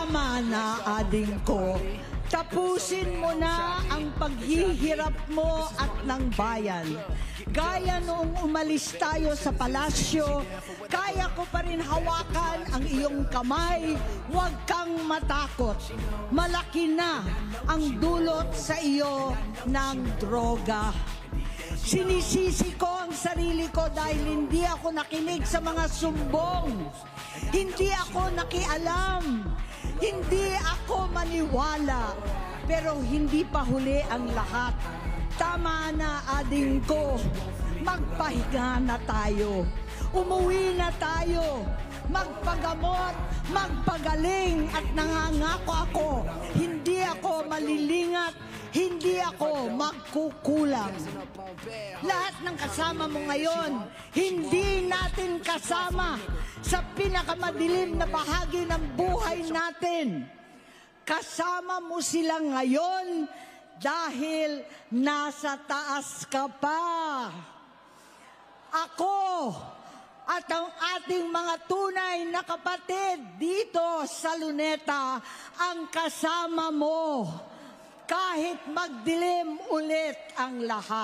Tama na, ading ko. Tapusin mo na ang paghihirap mo at ng bayan. Gaya noong umalis tayo sa palasyo, kaya ko pa rin hawakan ang iyong kamay. Huwag kang matakot. Malaki na ang dulot sa iyo ng droga. Sinisisi ko ang sarili ko dahil hindi ako nakinig sa mga sumbong. Hindi ako nakialam. Hindi ako maniwala. Pero hindi pa huli ang lahat. Tama na, ading ko. Magpahinga na tayo. Umuwi na tayo. Magpagamot, magpagaling at nangangako ako. Hindi ako malilingat. Hindi ako magkukulang. Lahat ng kasama mo ngayon, hindi natin kasama sa pinakamadilim na bahagi ng buhay natin. Kasama mo sila ngayon dahil nasa taas ka pa. Ako at ang ating mga tunay na kapatid dito sa Luneta ang kasama mo. Kahit magdilim ulit ang lahat.